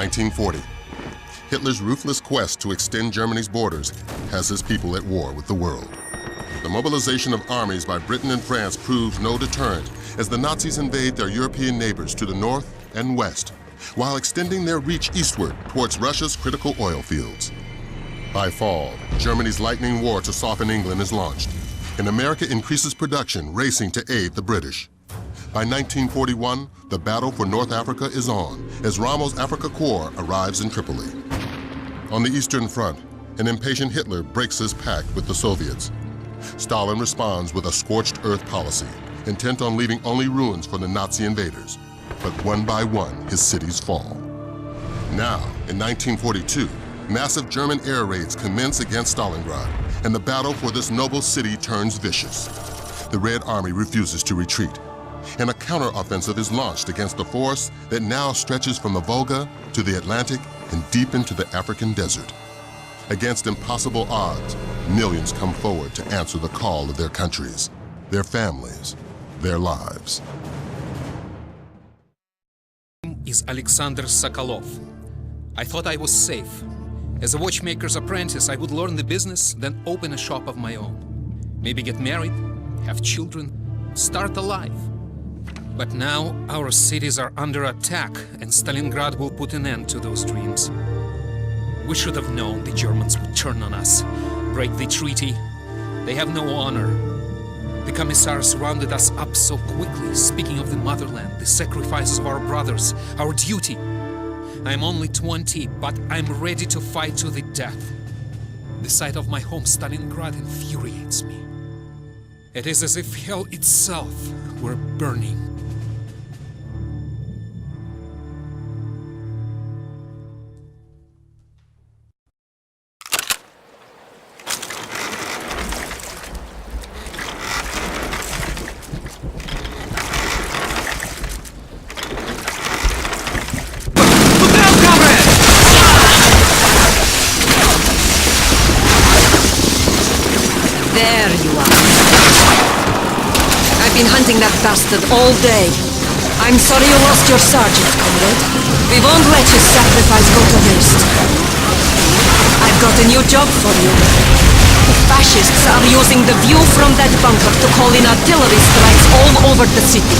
1940. Hitler's ruthless quest to extend Germany's borders has his people at war with the world. The mobilization of armies by Britain and France proves no deterrent as the Nazis invade their European neighbors to the north and west, while extending their reach eastward towards Russia's critical oil fields. By fall, Germany's lightning war to soften England is launched, and America increases production, racing to aid the British. By 1941, the battle for North Africa is on, as Rommel's Africa Corps arrives in Tripoli. On the Eastern Front, an impatient Hitler breaks his pact with the Soviets. Stalin responds with a scorched earth policy, intent on leaving only ruins for the Nazi invaders. But one by one, his cities fall. Now, in 1942, massive German air raids commence against Stalingrad, and the battle for this noble city turns vicious. The Red Army refuses to retreat, and a counteroffensive is launched against the force that now stretches from the Volga to the Atlantic and deep into the African desert. Against impossible odds, millions come forward to answer the call of their countries, their families, their lives. Is Alexander Sokolov. I thought I was safe. As a watchmaker's apprentice, I would learn the business, then open a shop of my own. Maybe get married, have children, start a life. But now our cities are under attack, and Stalingrad will put an end to those dreams. We should have known the Germans would turn on us, break the treaty. They have no honor. The commissars rounded us up so quickly, speaking of the motherland, the sacrifices of our brothers, our duty. I'm only 20, but I'm ready to fight to the death. The sight of my home, Stalingrad, infuriates me. It is as if hell itself were burning. There you are. I've been hunting that bastard all day. I'm sorry you lost your sergeant, comrade. We won't let your sacrifice go to waste. I've got a new job for you. The fascists are using the view from that bunker to call in artillery strikes all over the city.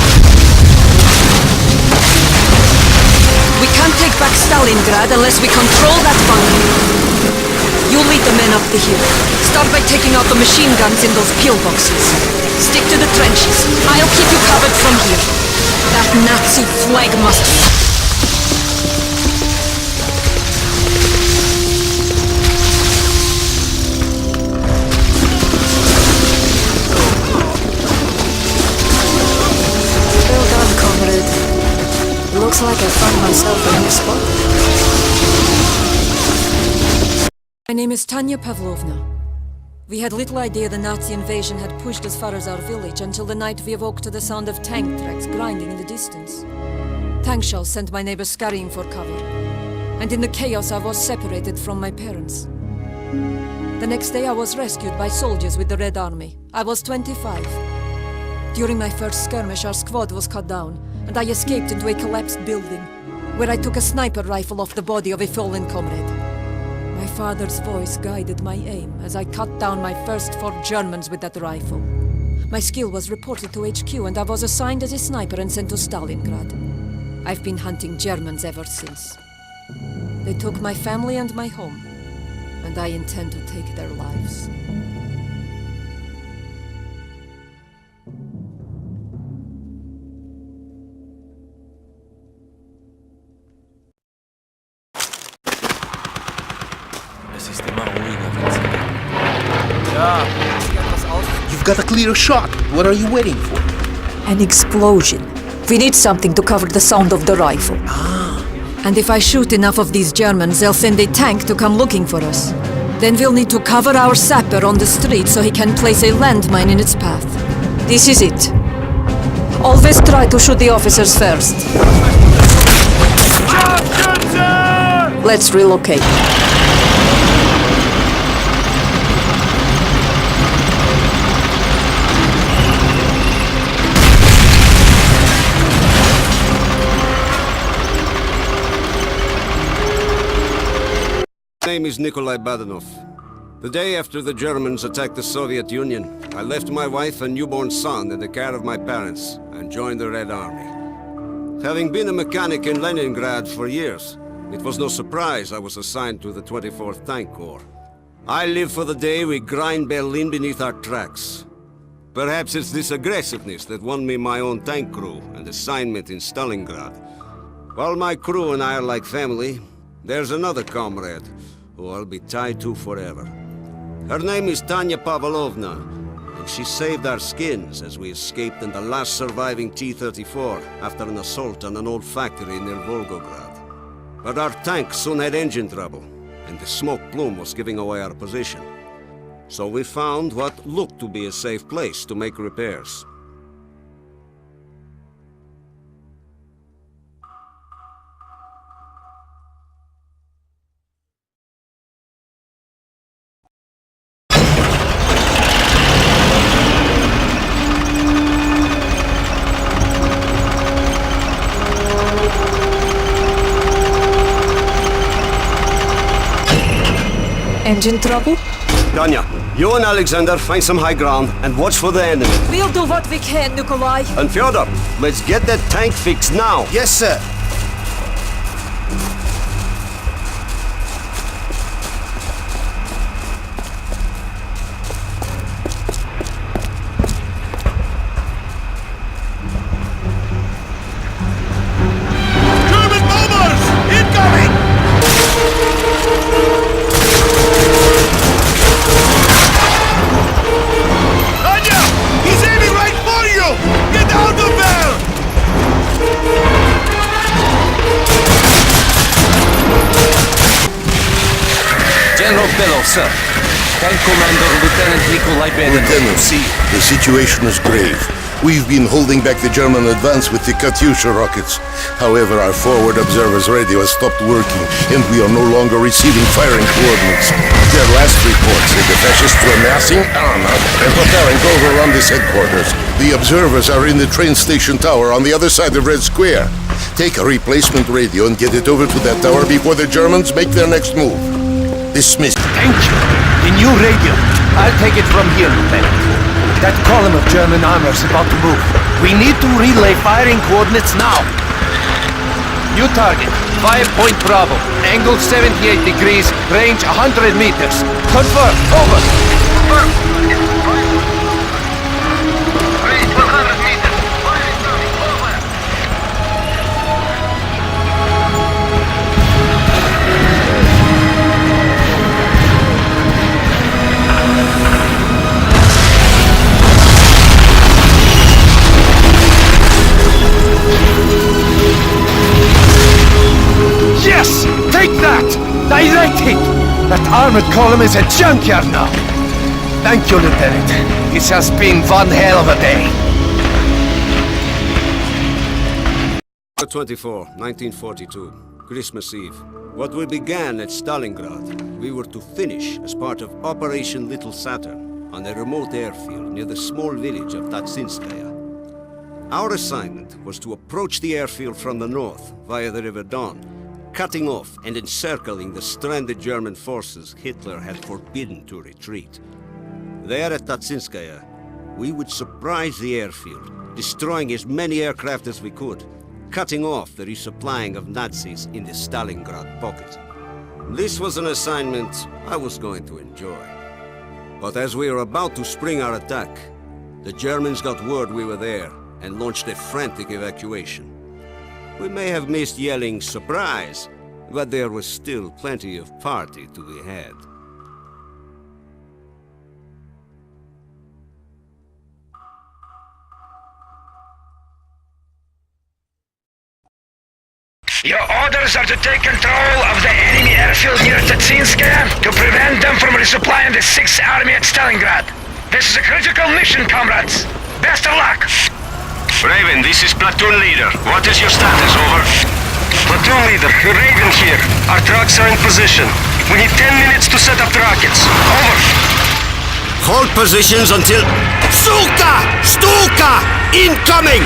We can't take back Stalingrad unless we control that bunker. You lead the men up the hill. Start by taking out the machine guns in those pillboxes. Stick to the trenches. I'll keep you covered from here. That Nazi flag must... Well done, comrade. Looks like I found myself a new spot. My name is Tanya Pavlovna. We had little idea the Nazi invasion had pushed as far as our village until the night we awoke to the sound of tank tracks grinding in the distance. Tank shells sent my neighbors scurrying for cover, and in the chaos I was separated from my parents. The next day I was rescued by soldiers with the Red Army. I was 25. During my first skirmish, our squad was cut down, and I escaped into a collapsed building, where I took a sniper rifle off the body of a fallen comrade. My father's voice guided my aim as I cut down my first 4 Germans with that rifle. My skill was reported to HQ and I was assigned as a sniper and sent to Stalingrad. I've been hunting Germans ever since. They took my family and my home, and I intend to take their lives. You've got a clear shot. What are you waiting for? An explosion. We need something to cover the sound of the rifle. And if I shoot enough of these Germans, they'll send a tank to come looking for us. Then we'll need to cover our sapper on the street so he can place a landmine in its path. This is it. Always try to shoot the officers first. Let's relocate. My name is Nikolai Badanov. The day after the Germans attacked the Soviet Union, I left my wife and newborn son in the care of my parents and joined the Red Army. Having been a mechanic in Leningrad for years, it was no surprise I was assigned to the 24th Tank Corps. I live for the day we grind Berlin beneath our tracks. Perhaps it's this aggressiveness that won me my own tank crew and assignment in Stalingrad. While my crew and I are like family, there's another comrade who I'll be tied to forever. Her name is Tanya Pavlovna, and she saved our skins as we escaped in the last surviving T-34 after an assault on an old factory near Volgograd. But our tank soon had engine trouble, and the smoke plume was giving away our position. So we found what looked to be a safe place to make repairs. Engine trouble? Tanya, you and Alexander find some high ground and watch for the enemy. We'll do what we can, Nikolai. And Fyodor, let's get that tank fixed now. Yes, sir. German bombers! Incoming! Tanya! He's aiming right for you! Get out of there! General Bellow, sir. Tank Commander Lieutenant Nikolai Badanov. Lieutenant, the situation is grave. We've been holding back the German advance with the Katyusha rockets. However, our forward observer's radio has stopped working, and we are no longer receiving firing coordinates. Their last report said the fascists were massing armor and preparing to overrun this headquarters. The observers are in the train station tower on the other side of Red Square. Take a replacement radio and get it over to that tower before the Germans make their next move. Dismissed. Thank you. The new radio. I'll take it from here, Lieutenant. That column of German armor is about to move. We need to relay firing coordinates now. New target, 5 Point Bravo. Angle 78 degrees, range 100 meters. Confirm, over. Confirm. Range 100 meters. Firing coming, over. Yes! Take that! Directing! That armored column is a junkyard now! Thank you, Lieutenant. This has been one hell of a day. 24, 1942, Christmas Eve. What we began at Stalingrad, we were to finish as part of Operation Little Saturn on a remote airfield near the small village of Tatsinskaya. Our assignment was to approach the airfield from the north via the River Don, cutting off and encircling the stranded German forces Hitler had forbidden to retreat. There at Tatsinskaya, we would surprise the airfield, destroying as many aircraft as we could, cutting off the resupplying of Nazis in the Stalingrad pocket. This was an assignment I was going to enjoy. But as we were about to spring our attack, the Germans got word we were there and launched a frantic evacuation. We may have missed yelling surprise, but there was still plenty of party to be had. Your orders are to take control of the enemy airfield near Tatsinskaya to prevent them from resupplying the 6th Army at Stalingrad. This is a critical mission, comrades. Best of luck! Raven, this is platoon leader. What is your status, over? Platoon leader, Raven here. Our trucks are in position. We need 10 minutes to set up the rockets. Over. Hold positions until... Suka! Stuka! Incoming!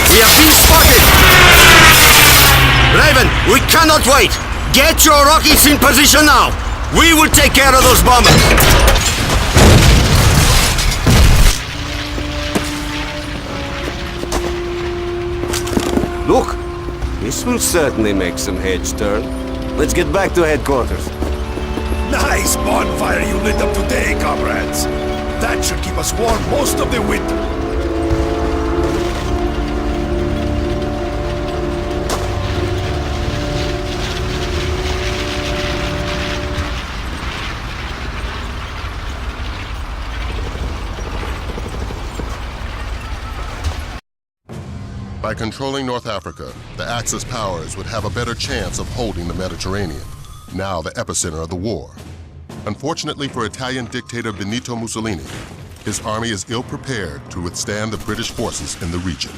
We have been spotted! Raven! Raven, we cannot wait! Get your rockets in position now! We will take care of those bombers! Look, this will certainly make some heads turn. Let's get back to headquarters. Nice bonfire you lit up today, comrades. That should keep us warm most of the winter. By controlling North Africa, the Axis powers would have a better chance of holding the Mediterranean, now the epicenter of the war. Unfortunately for Italian dictator Benito Mussolini, his army is ill-prepared to withstand the British forces in the region.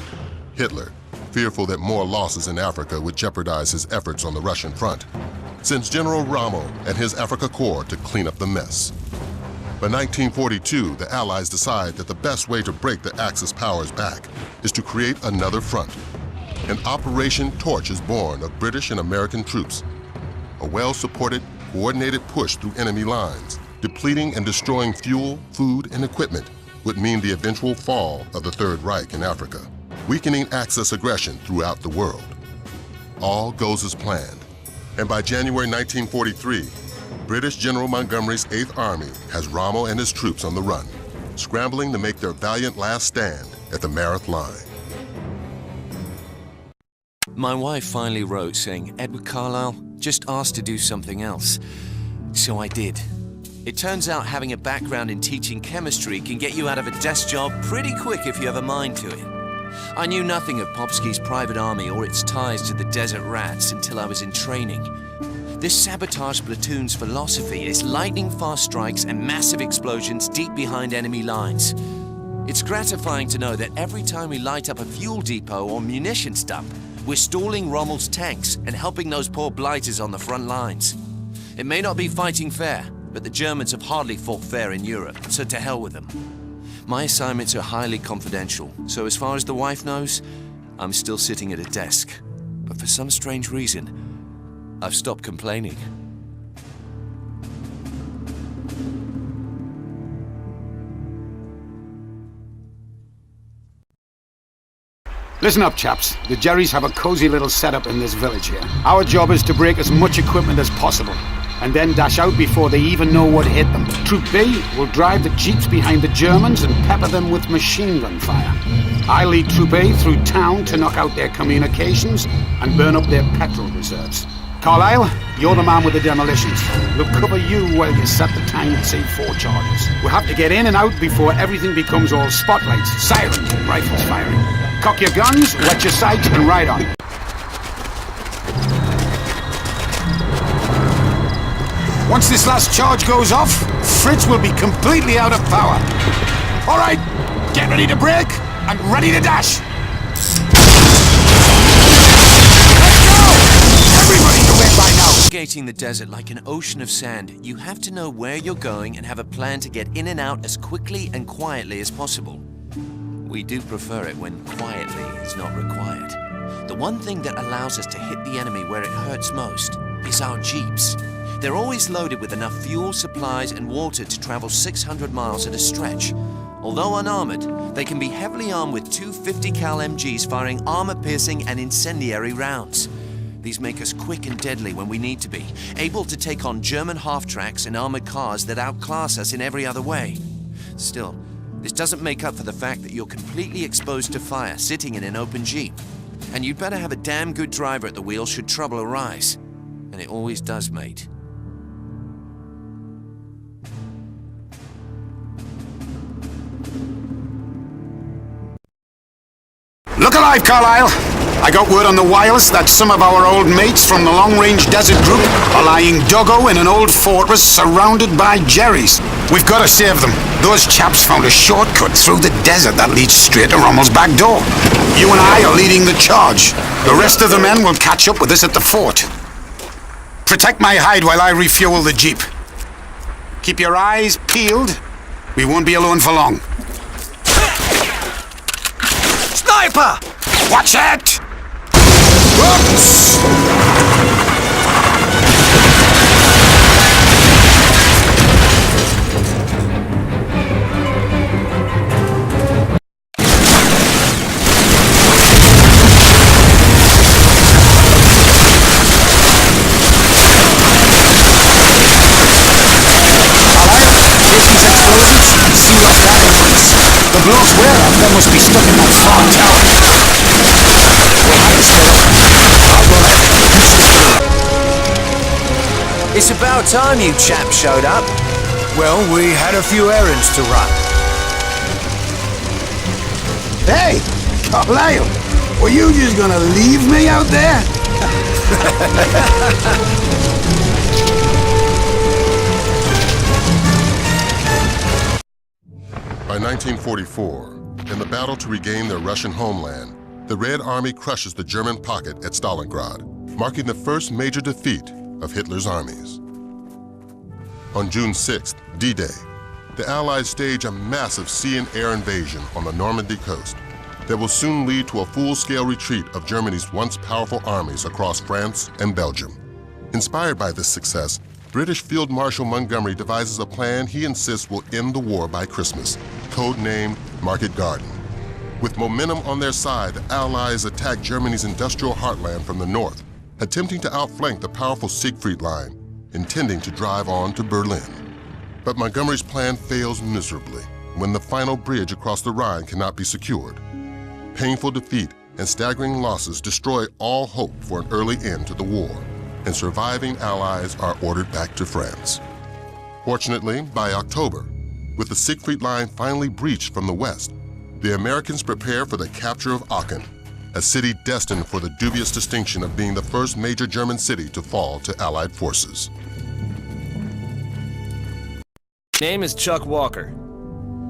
Hitler, fearful that more losses in Africa would jeopardize his efforts on the Russian front, sends General Rommel and his Africa Corps to clean up the mess. By 1942, the Allies decide that the best way to break the Axis powers back is to create another front. And Operation Torch is born of British and American troops. A well-supported, coordinated push through enemy lines, depleting and destroying fuel, food, and equipment would mean the eventual fall of the Third Reich in Africa, weakening Axis aggression throughout the world. All goes as planned, and by January 1943, British General Montgomery's 8th Army has Rommel and his troops on the run, scrambling to make their valiant last stand at the Mareth Line. My wife finally wrote saying, "Edward Carlisle, just asked to do something else." So I did. It turns out having a background in teaching chemistry can get you out of a desk job pretty quick if you have a mind to it. I knew nothing of Popsky's private army or its ties to the Desert Rats until I was in training. This sabotage platoon's philosophy is lightning-fast strikes and massive explosions deep behind enemy lines. It's gratifying to know that every time we light up a fuel depot or munitions dump, we're stalling Rommel's tanks and helping those poor blighters on the front lines. It may not be fighting fair, but the Germans have hardly fought fair in Europe, so to hell with them. My assignments are highly confidential, so as far as the wife knows, I'm still sitting at a desk. But for some strange reason, I've stopped complaining. Listen up, chaps. The Jerrys have a cozy little setup in this village here. Our job is to break as much equipment as possible, and then dash out before they even know what hit them. Troop B will drive the jeeps behind the Germans and pepper them with machine gun fire. I lead Troop A through town to knock out their communications and burn up their petrol reserves. Carlisle, you're the man with the demolitions. We'll cover you while you set the tank and save 4 charges. We'll have to get in and out before everything becomes all spotlights, sirens, and rifles firing. Cock your guns, wet your sights, and ride on. Once this last charge goes off, Fritz will be completely out of power. All right, get ready to break and ready to dash. Navigating the desert like an ocean of sand, you have to know where you're going and have a plan to get in and out as quickly and quietly as possible. We do prefer it when quietly is not required. The one thing that allows us to hit the enemy where it hurts most is our jeeps. They're always loaded with enough fuel, supplies, and water to travel 600 miles at a stretch. Although unarmored, they can be heavily armed with 2 50 cal MGs firing armor-piercing and incendiary rounds. These make us quick and deadly when we need to be, able to take on German half-tracks and armored cars that outclass us in every other way. Still, this doesn't make up for the fact that you're completely exposed to fire sitting in an open jeep. And you'd better have a damn good driver at the wheel should trouble arise. And it always does, mate. Look alive, Carlisle! I got word on the wireless that some of our old mates from the long-range desert group are lying doggo in an old fortress surrounded by Jerrys. We've got to save them. Those chaps found a shortcut through the desert that leads straight to Rommel's back door. You and I are leading the charge. The rest of the men will catch up with us at the fort. Protect my hide while I refuel the jeep. Keep your eyes peeled. We won't be alone for long. Sniper! Watch it! Whoops! must be stuck in that far tower. We'll have to stay up. I'll go ahead. It's about time you chaps showed up. Well, we had a few errands to run. Hey, Carlisle, were you just gonna leave me out there? By 1944, in the battle to regain their Russian homeland, the Red Army crushes the German pocket at Stalingrad, marking the first major defeat of Hitler's armies. On June 6th, D-Day, the Allies stage a massive sea and air invasion on the Normandy coast that will soon lead to a full-scale retreat of Germany's once powerful armies across France and Belgium. Inspired by this success, British Field Marshal Montgomery devises a plan he insists will end the war by Christmas, codenamed Market Garden. With momentum on their side, the Allies attack Germany's industrial heartland from the north, attempting to outflank the powerful Siegfried Line, intending to drive on to Berlin. But Montgomery's plan fails miserably when the final bridge across the Rhine cannot be secured. Painful defeat and staggering losses destroy all hope for an early end to the war, and surviving Allies are ordered back to France. Fortunately, by October, with the Siegfried Line finally breached from the west, the Americans prepare for the capture of Aachen, a city destined for the dubious distinction of being the first major German city to fall to Allied forces. Name is Chuck Walker.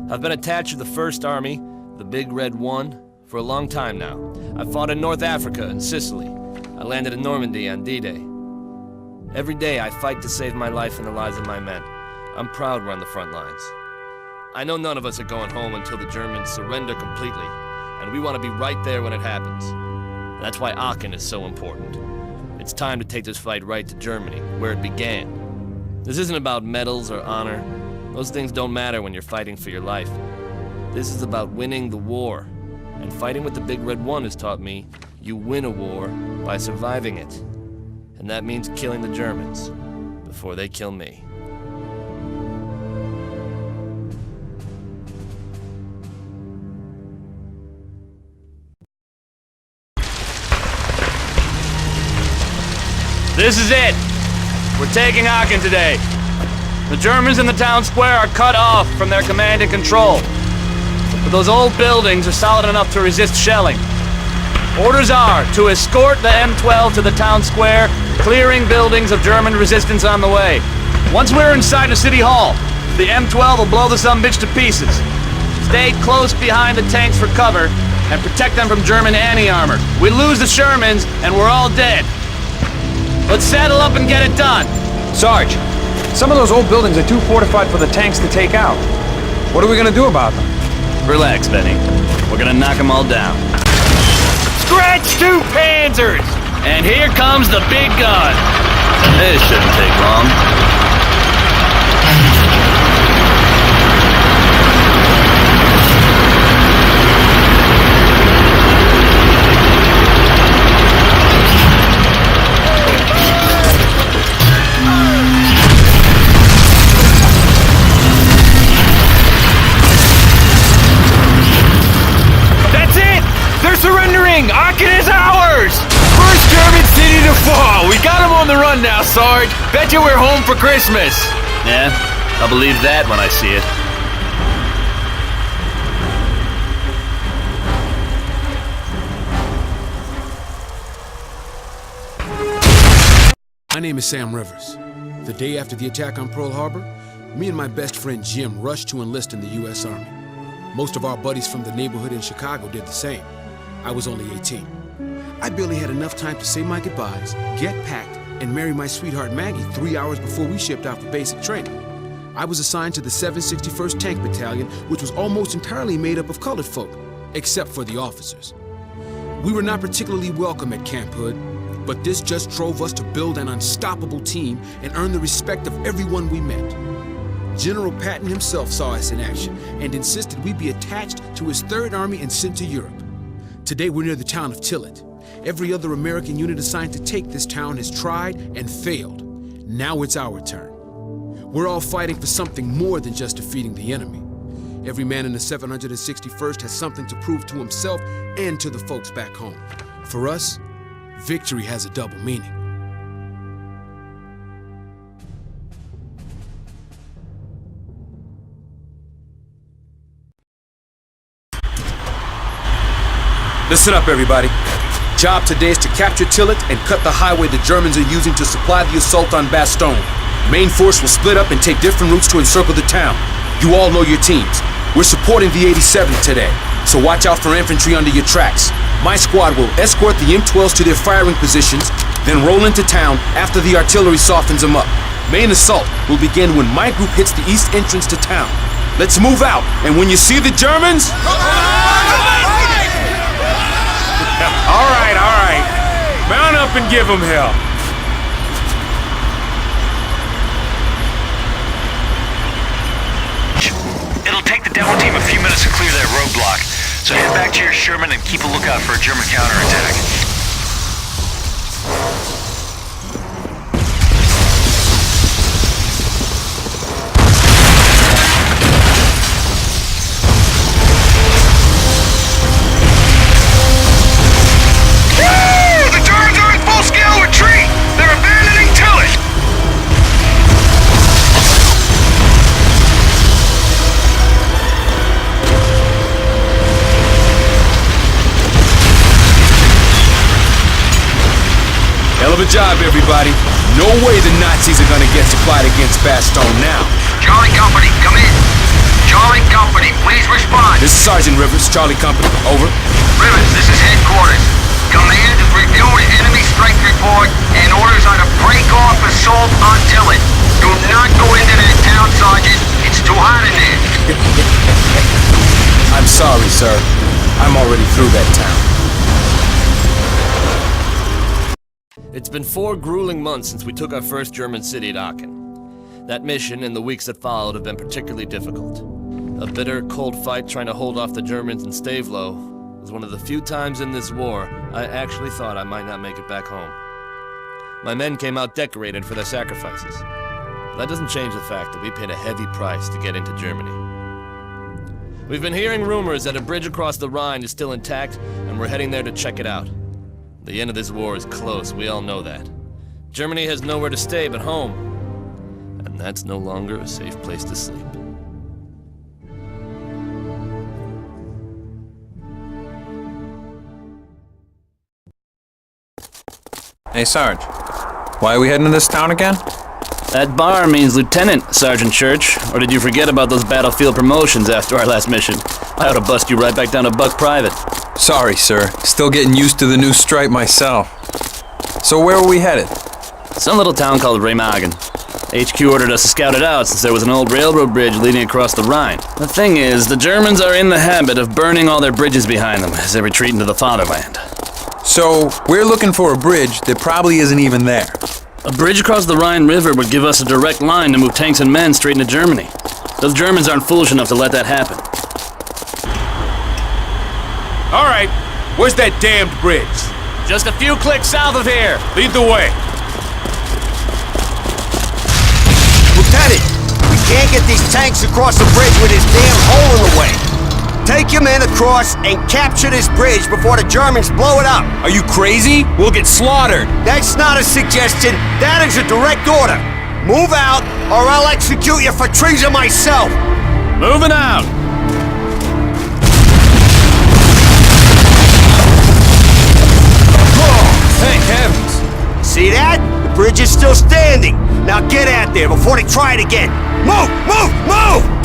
I've been attached to the 1st Army, the Big Red One, for a long time now. I fought in North Africa and Sicily. I landed in Normandy on D-Day. Every day I fight to save my life and the lives of my men. I'm proud we're on the front lines. I know none of us are going home until the Germans surrender completely, and we want to be right there when it happens. That's why Aachen is so important. It's time to take this fight right to Germany, where it began. This isn't about medals or honor. Those things don't matter when you're fighting for your life. This is about winning the war. And fighting with the Big Red One has taught me you win a war by surviving it. And that means killing the Germans before they kill me. This is it! We're taking Aachen today. The Germans in the town square are cut off from their command and control. But those old buildings are solid enough to resist shelling. Orders are to escort the M12 to the town square, clearing buildings of German resistance on the way. Once we're inside the city hall, the M12 will blow the sumbitch to pieces. Stay close behind the tanks for cover and protect them from German anti-armor. We lose the Shermans and we're all dead. Let's saddle up and get it done. Sarge, some of those old buildings are too fortified for the tanks to take out. What are we gonna do about them? Relax, Benny. We're gonna knock them all down. Scratch 2 Panzers! And here comes the big gun. This shouldn't take long. Surrendering! Aachen is ours! First German city to fall! We got him on the run now, Sarge! Bet you we're home for Christmas! Yeah, I'll believe that when I see it. My name is Sam Rivers. The day after the attack on Pearl Harbor, me and my best friend Jim rushed to enlist in the U.S. Army. Most of our buddies from the neighborhood in Chicago did the same. I was only 18. I barely had enough time to say my goodbyes, get packed, and marry my sweetheart Maggie 3 hours before we shipped out for basic training. I was assigned to the 761st Tank Battalion, which was almost entirely made up of colored folk, except for the officers. We were not particularly welcome at Camp Hood, but this just drove us to build an unstoppable team and earn the respect of everyone we met. General Patton himself saw us in action and insisted we be attached to his 3rd Army and sent to Europe. Today we're near the town of Tillet. Every other American unit assigned to take this town has tried and failed. Now it's our turn. We're all fighting for something more than just defeating the enemy. Every man in the 761st has something to prove to himself and to the folks back home. For us, victory has a double meaning. Listen up, everybody. Job today is to capture Tillet and cut the highway the Germans are using to supply the assault on Bastogne. Main force will split up and take different routes to encircle the town. You all know your teams. We're supporting V87 today, so watch out for infantry under your tracks. My squad will escort the M12s to their firing positions, then roll into town after the artillery softens them up. Main assault will begin when my group hits the east entrance to town. Let's move out, and when you see the Germans... All right. Mount up and give them hell. It'll take the demo team a few minutes to clear that roadblock, so head back to your Sherman and keep a lookout for a German counterattack. Hell of a job, everybody. No way the Nazis are gonna get to fight against Bastogne now. Charlie Company, come in. Charlie Company, please respond. This is Sergeant Rivers, Charlie Company. Over. Rivers, this is headquarters. Command has reviewed enemy strength report and orders on a break-off assault on Tillet. Do not go into that town, Sergeant. It's too hot in there. I'm sorry, sir. I'm already through that town. It's been 4 grueling months since we took our first German city at Aachen. That mission and the weeks that followed have been particularly difficult. A bitter, cold fight trying to hold off the Germans in Stavlo was one of the few times in this war I actually thought I might not make it back home. My men came out decorated for their sacrifices. But that doesn't change the fact that we paid a heavy price to get into Germany. We've been hearing rumors that a bridge across the Rhine is still intact, and we're heading there to check it out. The end of this war is close, we all know that. Germany has nowhere to stay but home, and that's no longer a safe place to sleep. Hey Sarge, why are we heading to this town again? That bar means Lieutenant, Sergeant Church. Or did you forget about those battlefield promotions after our last mission? I ought to bust you right back down to Buck Private. Sorry, sir. Still getting used to the new stripe myself. So where are we headed? Some little town called Remagen. HQ ordered us to scout it out since there was an old railroad bridge leading across the Rhine. The thing is, the Germans are in the habit of burning all their bridges behind them as they retreat into the fatherland. So, we're looking for a bridge that probably isn't even there. A bridge across the Rhine River would give us a direct line to move tanks and men straight into Germany. Those Germans aren't foolish enough to let that happen. All right, where's that damned bridge? Just a few clicks south of here. Lead the way. Lieutenant, we can't get these tanks across the bridge with this damn hole in the way. Take your men across and capture this bridge before the Germans blow it up. Are you crazy? We'll get slaughtered. That's not a suggestion. That is a direct order. Move out, or I'll execute you for treason myself. Moving out. Thank heavens. See that? The bridge is still standing. Now get out there before they try it again. Move! Move! Move!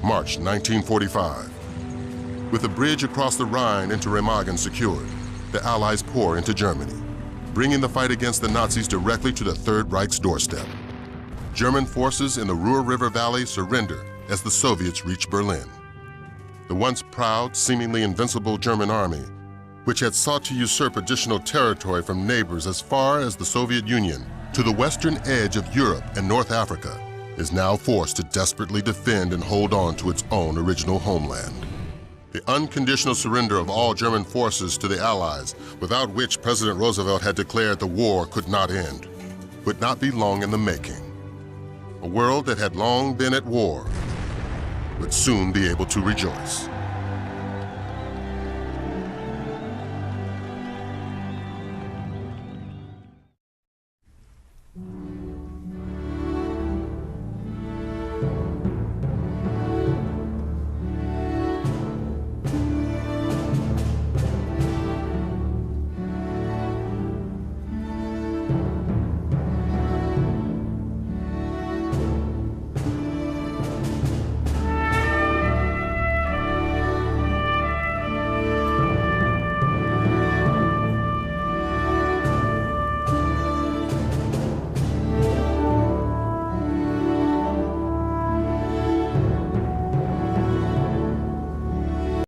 March 1945. With the bridge across the Rhine into Remagen secured, the Allies pour into Germany. bringing the fight against the Nazis directly to the Third Reich's doorstep. German forces in the Ruhr River Valley surrender as the Soviets reach Berlin. The once proud, seemingly invincible German army, which had sought to usurp additional territory from neighbors as far as the Soviet Union to the western edge of Europe and North Africa, is now forced to desperately defend and hold on to its own original homeland. The unconditional surrender of all German forces to the Allies, without which President Roosevelt had declared the war could not end, would not be long in the making. A world that had long been at war would soon be able to rejoice.